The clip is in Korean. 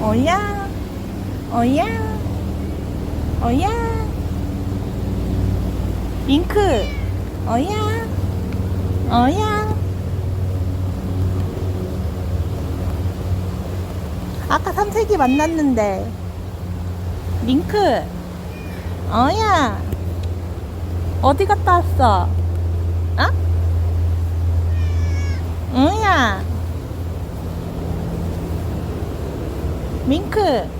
어야, 어야, 어야. 윙크, 어야, 어야. 아까 삼색이 만났는데. 밍크, 어야. 어디 갔다 왔어? 어? 어야. 밍크.